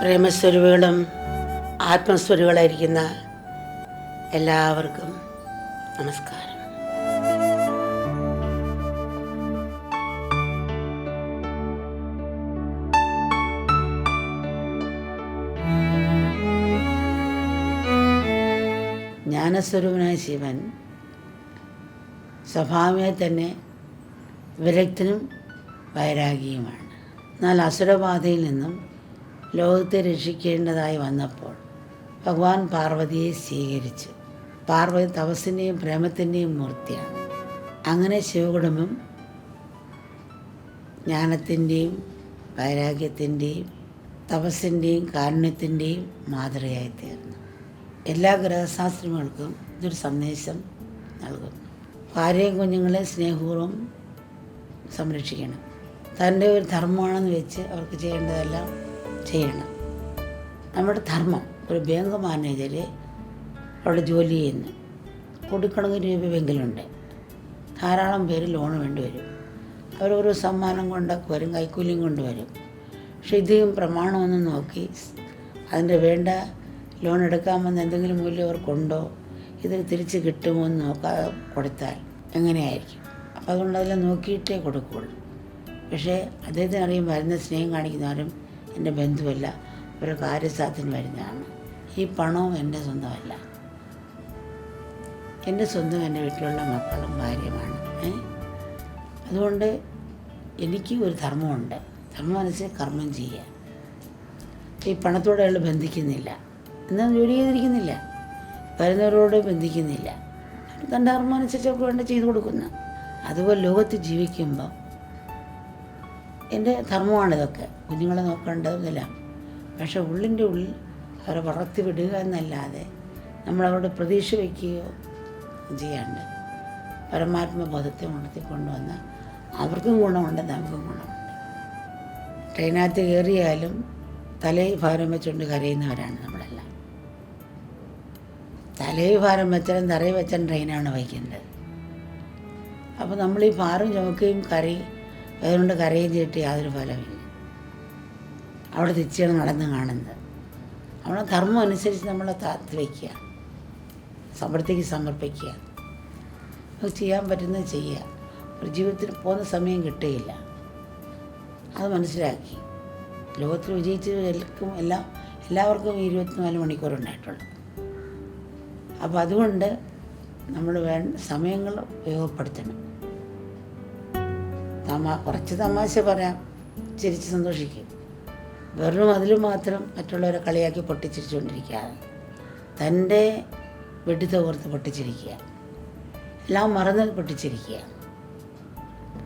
പ്രേമസ്വരൂപികളും ആത്മസ്വരൂപികളായിരിക്കുന്ന എല്ലാവർക്കും നമസ്കാരം. ജ്ഞാനസ്വരൂപനായ ശിവൻ സ്വഭാവമായി തന്നെ വിരക്തനും വൈരാഗിയുമാണ്. എന്നാൽ അസുരബാധയിൽ നിന്നും ലോകത്തെ രക്ഷിക്കേണ്ടതായി വന്നപ്പോൾ ഭഗവാൻ പാർവതിയെ സ്വീകരിച്ചു. പാർവതി തപസ്സിൻ്റെയും പ്രേമത്തിൻ്റെയും മൂർത്തിയാണ്. അങ്ങനെ ശിവകുടുംബം ജ്ഞാനത്തിൻ്റെയും വൈരാഗ്യത്തിൻ്റെയും തപസ്സിൻ്റെയും കാരുണ്യത്തിൻ്റെയും മാതൃകയായി തീർന്നു. എല്ലാ ഗ്രഹശാസ്ത്രങ്ങൾക്കും ഇതൊരു സന്ദേശം നൽകുന്നു. ഭാര്യയും കുഞ്ഞുങ്ങളെ സ്നേഹപൂർവ്വം സംരക്ഷിക്കണം. തൻ്റെ ഒരു ധർമ്മമാണെന്ന് വെച്ച് അവർക്ക് ചെയ്യേണ്ടതെല്ലാം ചെയ്യണം. നമ്മുടെ ധർമ്മം, ഒരു ബാങ്ക് മാനേജർ അവിടെ ജോലി ചെയ്യുന്നു, കോടിക്കണക്കിന് രൂപയെങ്കിലുണ്ട്. ധാരാളം പേര് ലോണ് വേണ്ടി വരും. അവരോരോ സമ്മാനം കൊണ്ടൊക്കെ വരും, കൈക്കൂലിയും കൊണ്ടുവരും. പക്ഷെ ഇതും പ്രമാണമൊന്നും നോക്കി അതിൻ്റെ വേണ്ട ലോൺ എടുക്കാമെന്ന് എന്തെങ്കിലും മൂല്യം അവർക്കുണ്ടോ, ഇത് തിരിച്ച് കിട്ടുമോ എന്ന് നോക്കാതെ കൊടുത്താൽ എങ്ങനെയായിരിക്കും? അപ്പോൾ അതുകൊണ്ട് അതെല്ലാം നോക്കിയിട്ടേ കൊടുക്കുകയുള്ളൂ. പക്ഷേ അദ്ദേഹത്തിന് അറിയും, വരുന്ന സ്നേഹം കാണിക്കുന്നവരും എൻ്റെ ബന്ധുവല്ല, ഒരു കാര്യസാധ്യത്തിന് വരുന്നതാണ്. ഈ പണവും എൻ്റെ സ്വന്തമല്ല, എൻ്റെ സ്വന്തം എൻ്റെ വീട്ടിലുള്ള മക്കളും ഭാര്യയുമാണ്. അതുകൊണ്ട് എനിക്ക് ഒരു ധർമ്മമുണ്ട്. ധർമ്മം അനുസരിച്ച് കർമ്മം ചെയ്യുക. ഈ പണത്തോടെ അയാൾ ബന്ധിക്കുന്നില്ല, എന്നാൽ ജോലി ചെയ്തിരിക്കുന്നില്ല, വരുന്നവരോട് ബന്ധിക്കുന്നില്ല. തൻ്റെ ധർമ്മം അനുസരിച്ച് അവർക്ക് വേണ്ട ചെയ്തു കൊടുക്കുന്ന. അതുപോലെ ലോകത്ത് ജീവിക്കുമ്പോൾ എൻ്റെ ധർമ്മമാണിതൊക്കെ, കുഞ്ഞുങ്ങളെ നോക്കേണ്ടതെല്ലാം. പക്ഷേ ഉള്ളിൻ്റെ ഉള്ളിൽ അവരെ വളർത്തി വിടുക എന്നല്ലാതെ നമ്മളവരോട് പ്രതീക്ഷ വയ്ക്കുകയോ ചെയ്യാണ്ട് പരമാത്മബോധത്തെ ഉണർത്തിക്കൊണ്ടുവന്ന് അവർക്കും ഗുണമുണ്ട്, നമുക്കും ഗുണമുണ്ട്. ട്രെയിനകത്ത് കയറിയാലും തലയിൽ ഭാരം വെച്ചുകൊണ്ട് കരയുന്നവരാണ് നമ്മളെല്ലാം. തലയിൽ ഭാരം വെച്ചാലും തറയിൽ വെച്ചാൽ ട്രെയിനാണ് വഹിക്കേണ്ടത്. അപ്പോൾ നമ്മൾ ഈ ഭാരം ചുമക്കുകയും അതുകൊണ്ട് കരയും ചെയ്തിട്ട് യാതൊരു ഫലമില്ല. അവിടെ തിരിച്ചാണ് നടന്ന് കാണുന്നത്. നമ്മളെ ധർമ്മം അനുസരിച്ച് നമ്മളെ താഴ്ത്തി വയ്ക്കുക, സമൃദ്ധിക്ക് സമർപ്പിക്കുക, അത് ചെയ്യാൻ പറ്റുന്നത് ചെയ്യുക. ഒരു ജീവിതത്തിൽ പോകുന്ന സമയം കിട്ടുകയില്ല, അത് മനസ്സിലാക്കി. ലോകത്തിൽ വിജയിച്ചവർക്കും എല്ലാവർക്കും 24 മണിക്കൂറുണ്ടായിട്ടുള്ളൂ. അപ്പോൾ അതുകൊണ്ട് നമ്മൾ സമയങ്ങൾ ഉപയോഗപ്പെടുത്തണം. കുറച്ച് തമാശ പറയാം, ചിരിച്ച് സന്തോഷിക്കും. വെറും അതിൽ മാത്രം മറ്റുള്ളവരെ കളിയാക്കി പൊട്ടിച്ചിരിച്ചുകൊണ്ടിരിക്കാതെ തൻ്റെ വെടിത്ത ഓർത്ത് പൊട്ടിച്ചിരിക്കുക, എല്ലാം മറന്ന് പൊട്ടിച്ചിരിക്കുക.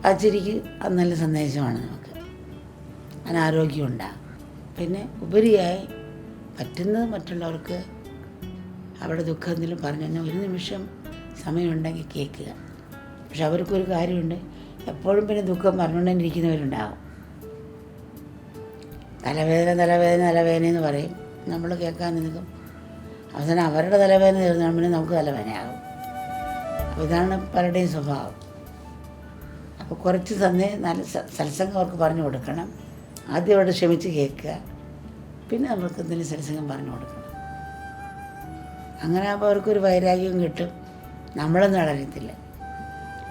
ആ ചിരിക്ക് അത് നല്ല സന്ദേശമാണ് നമുക്ക്. അനാരോഗ്യം ഉണ്ടാകും. പിന്നെ ഉപരിയായി പറ്റുന്നത് മറ്റുള്ളവർക്ക് അവരുടെ ദുഃഖം എന്തെങ്കിലും പറഞ്ഞു കഴിഞ്ഞാൽ ഒരു നിമിഷം സമയമുണ്ടെങ്കിൽ കേൾക്കുക. പക്ഷെ അവർക്കൊരു കാര്യമുണ്ട്, എപ്പോഴും പിന്നെ ദുഃഖം പറഞ്ഞുകൊണ്ടിരിക്കുന്നവരുണ്ടാകും. തലവേദന എന്ന് പറയും, നമ്മൾ കേൾക്കാൻ നിൽക്കും. അവസാനം അവരുടെ തലവേദന തീർന്നാൽ പിന്നെ നമുക്ക് തലവേദനയാകും. അപ്പോൾ ഇതാണ് പലരുടെയും സ്വഭാവം. അപ്പോൾ കുറച്ച് നല്ല സത്സംഗം അവർക്ക് പറഞ്ഞു കൊടുക്കണം. ആദ്യം അവരുടെ ക്ഷമിച്ച് കേൾക്കുക, പിന്നെ അവർക്ക് എന്തെങ്കിലും സത്സംഗം പറഞ്ഞു കൊടുക്കണം. അങ്ങനെ ആകുമ്പോൾ അവർക്കൊരു വൈരാഗ്യം കിട്ടും. നമ്മളൊന്നും വളരത്തില്ല.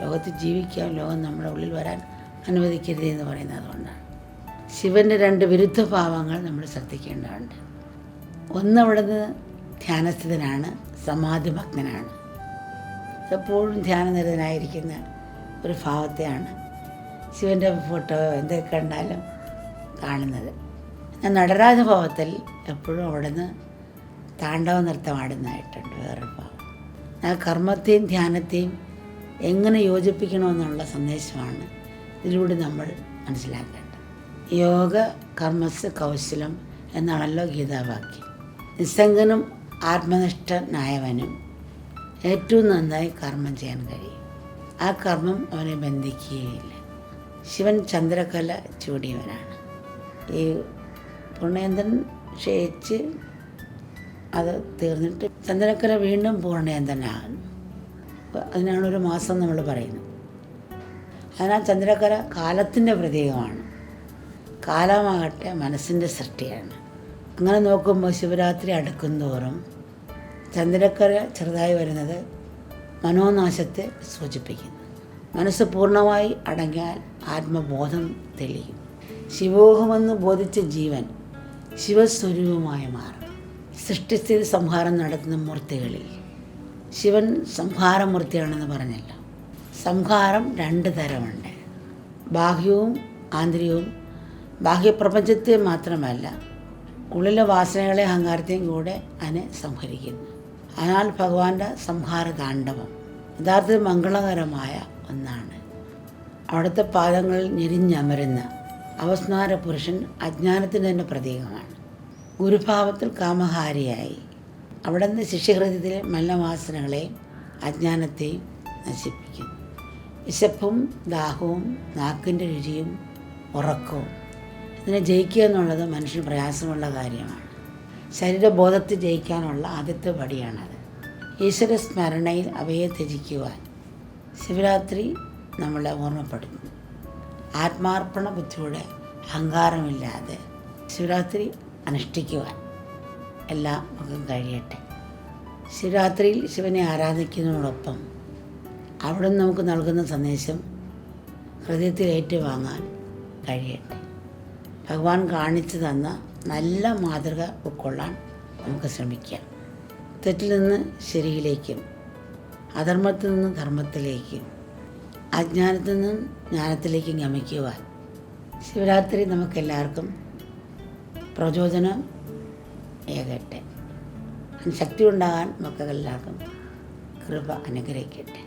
ലോകത്ത് ജീവിക്കാൻ ലോകം നമ്മുടെ ഉള്ളിൽ വരാൻ അനുവദിക്കരുത് എന്ന് പറയുന്നത് അതുകൊണ്ടാണ്. ശിവൻ്റെ 2 വിരുദ്ധ ഭാവങ്ങൾ നമ്മൾ ശ്രദ്ധിക്കേണ്ടതുണ്ട്. ഒന്നവിടുന്ന് ധ്യാനസ്ഥിതനാണ്, സമാധിമഗ്നനാണ്. എപ്പോഴും ധ്യാനനിരതനായിരിക്കുന്ന ഒരു ഭാവത്തെയാണ് ശിവൻ്റെ ഫോട്ടോ എന്തൊക്കെ കണ്ടാലും കാണുന്നത്. എന്നാൽ നടരാജഭാവത്തിൽ എപ്പോഴും അവിടുന്ന് താണ്ഡവ നൃത്തമാടുന്നതായിട്ടുണ്ട് വേറൊരു ഭാവം. ആ കർമ്മത്തെയും ധ്യാനത്തെയും എങ്ങനെ യോജിപ്പിക്കണമെന്നുള്ള സന്ദേശമാണ് ഇതിലൂടെ നമ്മൾ മനസ്സിലാക്കേണ്ടത്. യോഗ കർമ്മസ് കൗശലം എന്നാണല്ലോ ഗീതാവാക്യം. നിസ്സംഗനും ആത്മനിഷ്ഠനായവനും ഏറ്റവും നന്നായി കർമ്മം ചെയ്യാൻ കഴിയും. ആ കർമ്മം അവനെ ബന്ധിക്കുകയില്ല. ശിവൻ ചന്ദ്രകല ചൂടിയവനാണ്. ഈ പൂർണ്ണയന്ത്രൻ ക്ഷയിച്ച് അത് തീർന്നിട്ട് ചന്ദ്രക്കല വീണ്ടും പൂർണ്ണയന്ത്രനാകുന്നു. അതിനാണ് ഒരു മാസം നമ്മൾ പറയുന്നത്. അതിനാൽ ചന്ദ്രക്കല കാലത്തിൻ്റെ പ്രതീകമാണ്. കാലമാകട്ടെ മനസ്സിൻ്റെ സൃഷ്ടിയാണ്. അങ്ങനെ നോക്കുമ്പോൾ ശിവരാത്രി അടുക്കുന്തോറും ചന്ദ്രക്കല ചെറുതായി വരുന്നത് മനോനാശത്തെ സൂചിപ്പിക്കുന്നു. മനസ്സ് പൂർണ്ണമായി അടങ്ങിയാൽ ആത്മബോധം തെളിയും. ശിവോഹമെന്ന് ബോധിച്ച ജീവൻ ശിവസ്വരൂപമായി മാറും. സൃഷ്ടിസ്ഥിതി സംഹാരം നടത്തുന്ന മൂർത്തികളിൽ ശിവൻ സംഹാരമൂർത്തിയാണെന്ന് പറഞ്ഞല്ലോ. സംഹാരം 2 തരമുണ്ട്. ബാഹ്യവും ആന്തരികവും. ബാഹ്യപ്രപഞ്ചത്തെ മാത്രമല്ല, ഉള്ളിലെ വാസനകളെ അഹങ്കാരത്തെയും കൂടെ അതിനെ സംഹരിക്കുന്നു. അതിനാൽ ഭഗവാന്റെ സംഹാര താണ്ഡവം യഥാർത്ഥത്തിൽ മംഗളകരമായ ഒന്നാണ്. അവിടുത്തെ പാദങ്ങളിൽ ഞെരിഞ്ഞമരുന്ന അവസ്മാര പുരുഷൻ അജ്ഞാനത്തിൻ്റെ തന്നെ പ്രതീകമാണ്. ഗുരുഭാവത്തിൽ കാമഹാരിയായി അവിടുന്ന് ശിഷ്യഹൃദയത്തിലെ മലിനവാസനകളെയും അജ്ഞാനത്തെയും നശിപ്പിക്കുന്നു. വിശപ്പും ദാഹവും നാക്കിൻ്റെ രുചിയും ഉറക്കവും ഇതിനെ ജയിക്കുക എന്നുള്ളത് മനുഷ്യന് പ്രയാസമുള്ള കാര്യമാണ്. ശരീരബോധത്തെ ജയിക്കാനുള്ള ആദ്യത്തെ പടിയാണത്. ഈശ്വര സ്മരണയിൽ അവയെ ത്യജിക്കുവാൻ ശിവരാത്രി നമ്മളെ ഓർമ്മപ്പെടുത്തുന്നു. ആത്മാർപ്പണ ബുദ്ധിയുടെ അഹങ്കാരമില്ലാതെ ശിവരാത്രി അനുഷ്ഠിക്കുവാൻ എല്ലാം നമുക്ക് കഴിയട്ടെ. ശിവരാത്രിയിൽ ശിവനെ ആരാധിക്കുന്നതോടൊപ്പം അവിടുന്ന് നമുക്ക് നൽകുന്ന സന്ദേശം ഹൃദയത്തിൽ ഏറ്റുവാങ്ങാൻ കഴിയട്ടെ. ഭഗവാൻ കാണിച്ചു തന്ന നല്ല മാതൃക ഉൾക്കൊള്ളാൻ നമുക്ക് ശ്രമിക്കാം. തെറ്റിൽ നിന്ന് ശരിയിലേക്കും അധർമ്മത്തിൽ നിന്ന് ധർമ്മത്തിലേക്കും അജ്ഞാനത്തിൽ നിന്നും ജ്ഞാനത്തിലേക്കും ഗമിക്കുവാൻ ശിവരാത്രി നമുക്കെല്ലാവർക്കും പ്രചോദനം ഏകട്ടെ. ശക്തി ഉണ്ടാകാൻ നമുക്കെല്ലാവർക്കും കൃപ അനുഗ്രഹിക്കട്ടെ.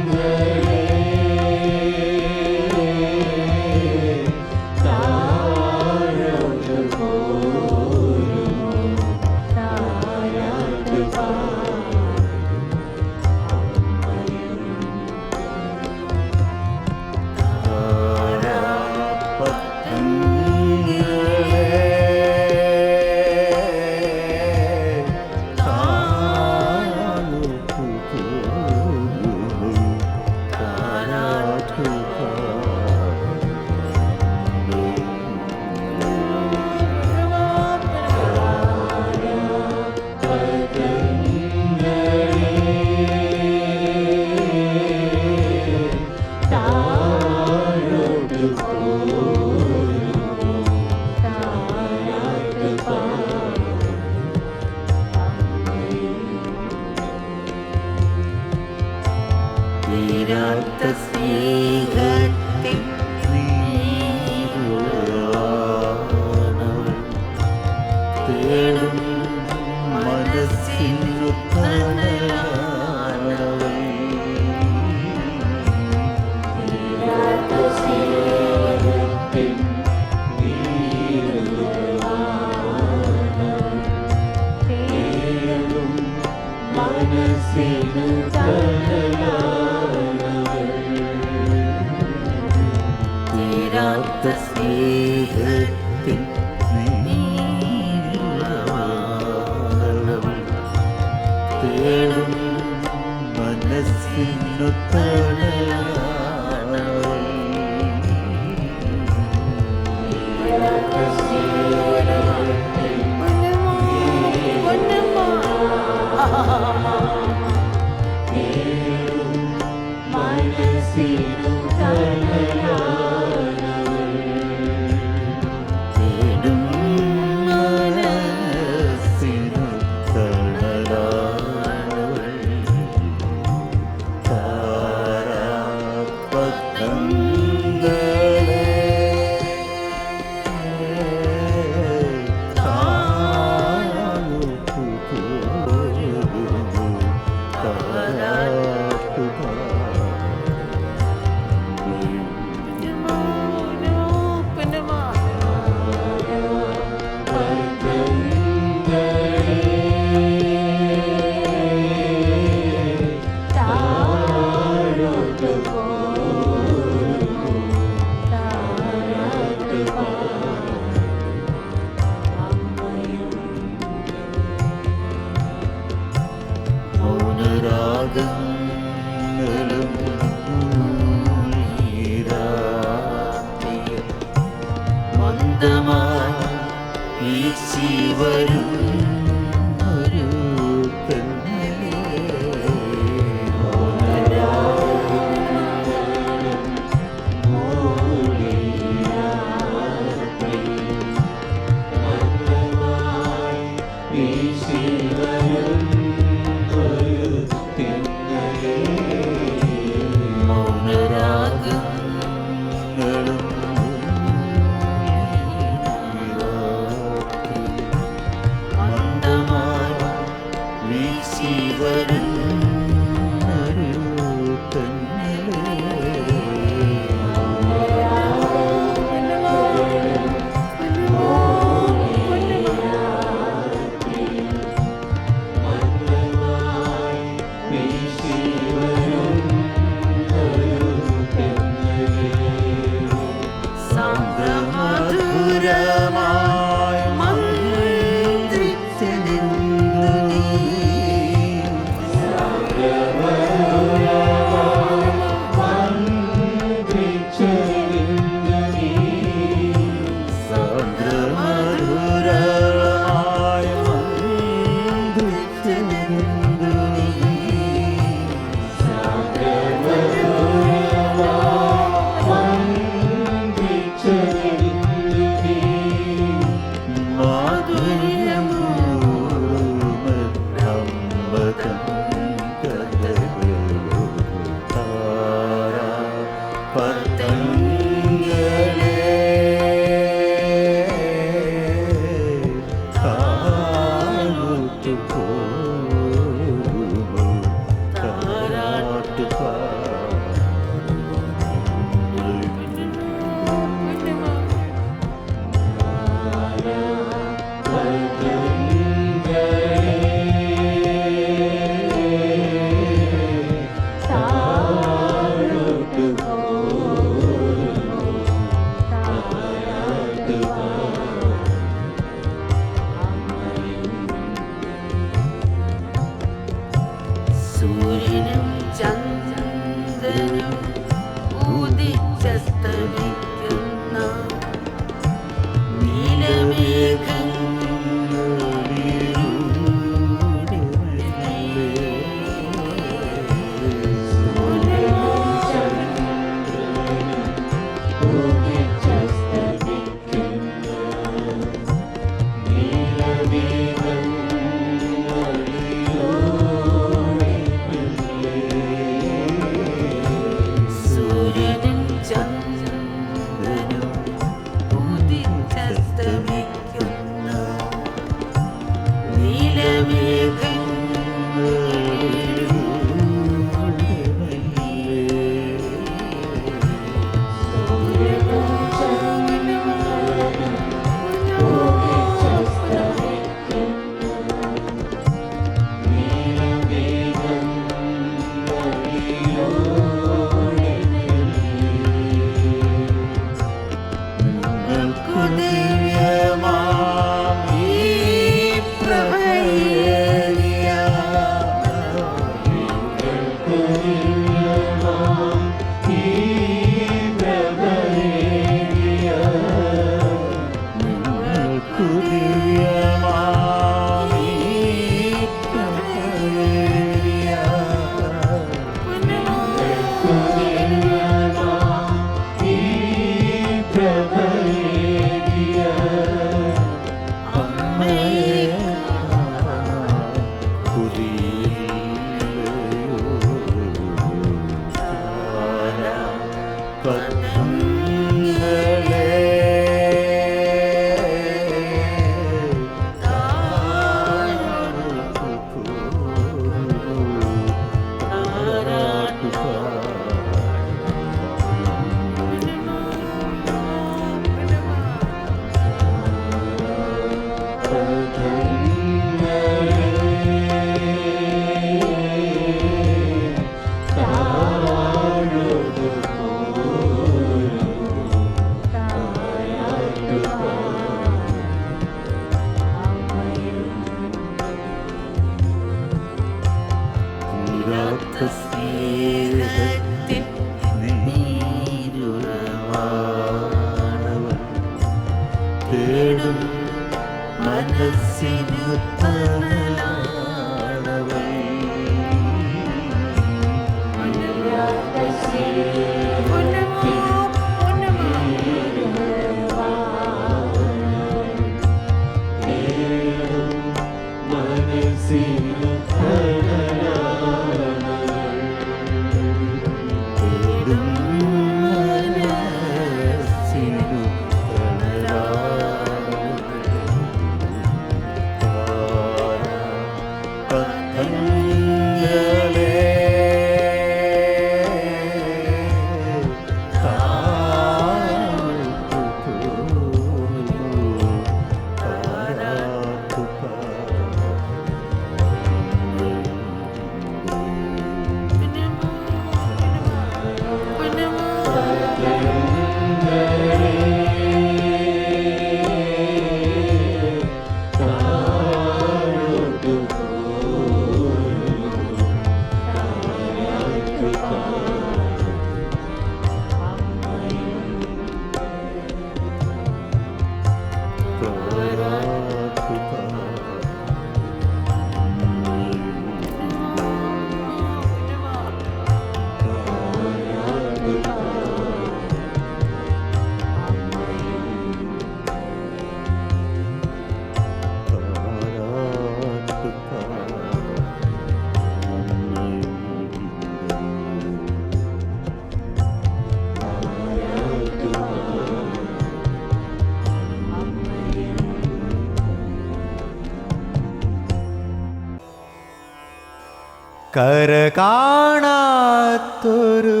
കരകാണാത്തൊരു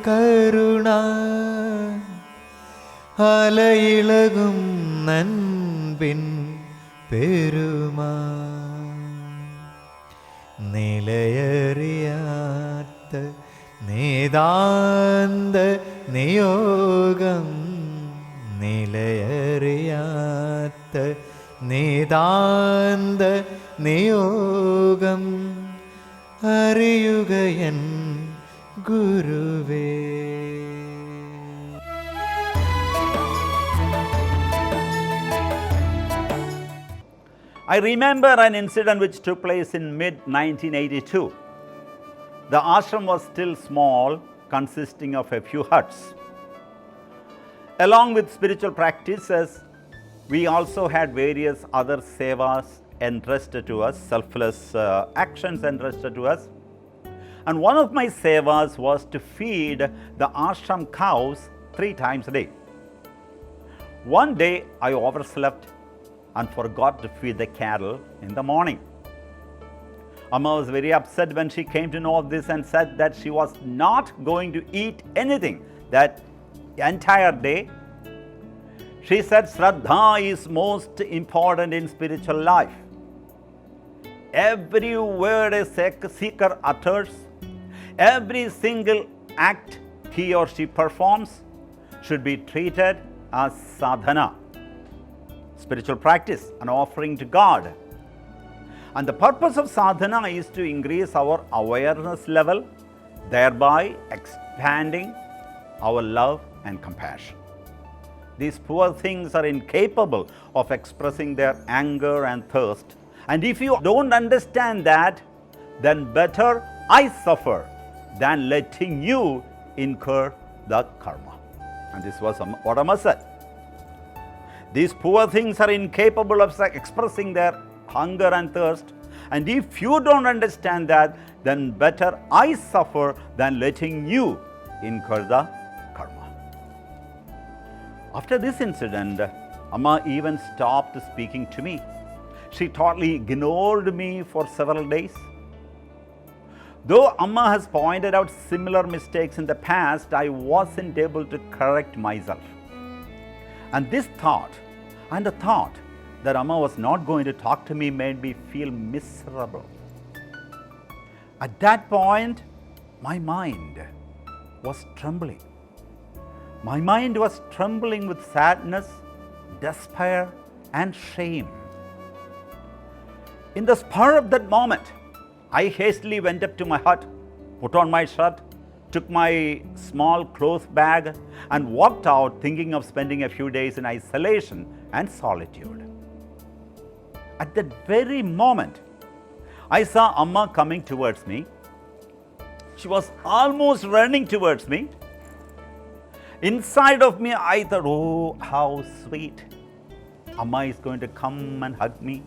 കരുണ അലയിളകും നൻപിൻ പെരുമ നിലയറിയാത്ത നേതാന്ത നിയോഗം നിലയറിയാത്ത നേതാന്ത നിയോഗം അറിയുകയൻ ഗുരുവേ. I remember an incident which took place in mid-1982. The ashram was still small, consisting of a few huts. Along with spiritual practices, we also had various other sevas entrusted to us, selfless actions entrusted to us. And one of my sevas was to feed the ashram cows 3 times a day. One day I overslept and forgot to feed the cattle in the morning. Amma was very upset when she came to know of this and said that she was not going to eat anything that entire day. She said Shraddha is most important in spiritual life. Every word a seeker utters, every single act he or she performs should be treated as sadhana, spiritual practice, an offering to God. And the purpose of sadhana is to increase our awareness level, thereby expanding our love and compassion. These poor things are incapable of expressing their anger and thirst. And if you don't understand that, then better I suffer than letting you incur the karma. And this was what Amma said. These poor things are incapable of expressing their hunger and thirst. And if you don't understand that, then better I suffer than letting you incur the karma. After this incident, Amma even stopped speaking to me. She totally ignored me for several days. Though Amma has pointed out similar mistakes in the past, I wasn't able to correct myself. And this thought, and the thought that Amma was not going to talk to me, made me feel miserable. At that point, my mind was trembling. My mind was trembling with sadness, despair, and shame. In the spur of that moment, I hastily went up to my hut, put on my shirt, took my small cloth bag, and walked out, thinking of spending a few days in isolation and solitude. At that very moment, I saw Amma coming towards me. She was almost running towards me. Inside of me, I thought, oh, how sweet. Amma is going to come and hug me,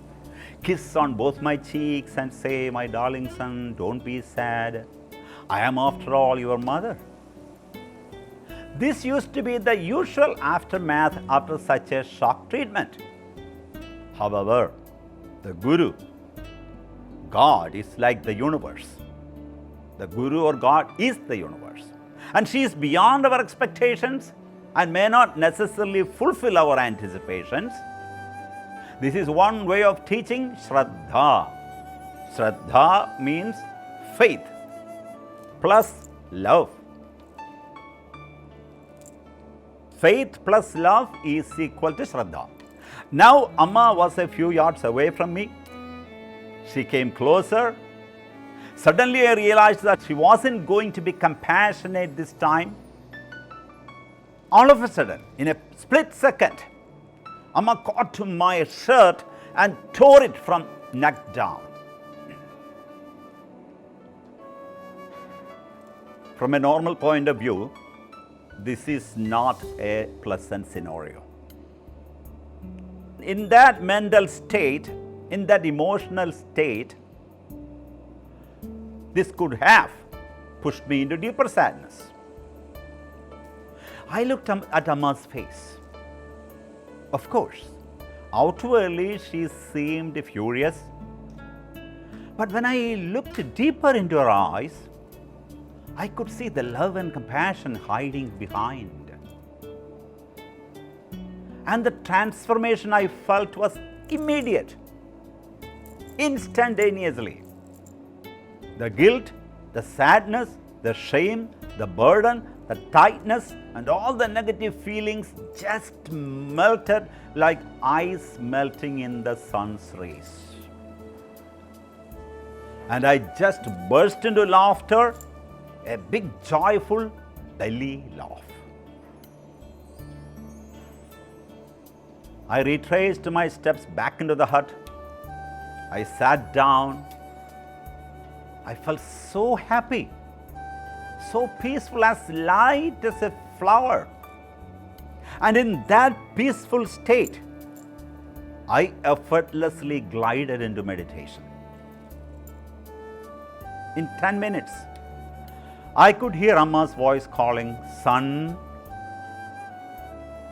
kiss on both my cheeks and say, my darling son, don't be sad. I am after all your mother. This used to be the usual aftermath after such a shock treatment. However, the Guru, God, is like the universe. The Guru or God is the universe. And she is beyond our expectations and may not necessarily fulfill our anticipations. This is one way of teaching Shraddha. Shraddha means faith plus love. Faith plus love is equal to Shraddha. Now Amma was a few yards away from me. She came closer. Suddenly I realized that she wasn't going to be compassionate this time. All of a sudden, in a split second, Amma caught to my shirt and tore it from neck down. From a normal point of view, this is not a pleasant scenario. In that mental state, in that emotional state, this could have pushed me into deeper sadness. I looked at Amma's face. Of course, outwardly she seemed furious. But when I looked deeper into her eyes, I could see the love and compassion hiding behind. And the transformation I felt was immediate, instantaneously. The guilt, the sadness, the shame, the burden, the tightness, and all the negative feelings just melted like ice melting in the sun's rays. And I just burst into laughter, a big joyful belly laugh. I retraced my steps back into the hut. I sat down. I felt so happy, so peaceful, as light as a flower. And in that peaceful state, I effortlessly glided into meditation. In 10 minutes, I could hear Amma's voice calling, "Son."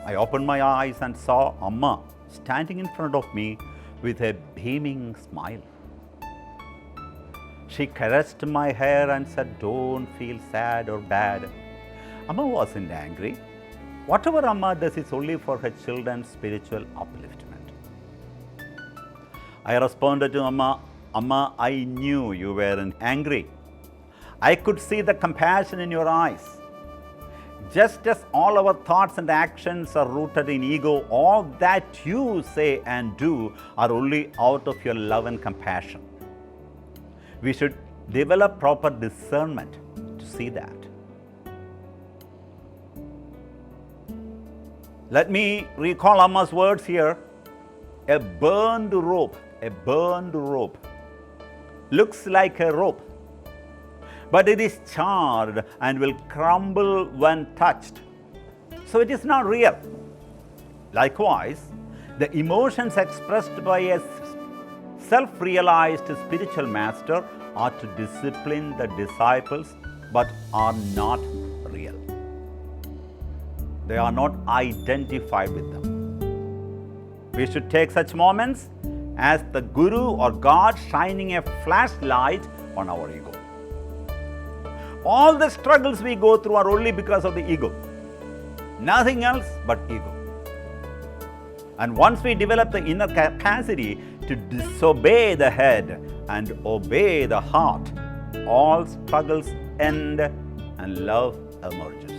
I opened my eyes and saw Amma standing in front of me with a beaming smile. She caressed my hair and said, "Don't feel sad or bad." Amma wasn't angry. Whatever Amma does is only for her children's spiritual upliftment. I responded to Amma, "Amma, I knew you weren't angry. I could see the compassion in your eyes. Just as all our thoughts and actions are rooted in ego, all that you say and do are only out of your love and compassion. We should develop proper discernment to see that." Let me recall Amma's words here. A burned rope looks like a rope, but it is charred and will crumble when touched. So it is not real. Likewise, the emotions expressed by a self-realized spiritual master are to discipline the disciples, but are not real. they are not identified with them. We should take such moments as the Guru or God shining a flashlight on our ego. All the struggles we go through are only because of the ego. Nothing else but ego. And once we develop the inner capacity to disobey the head and obey the heart, all struggles end and love emerges.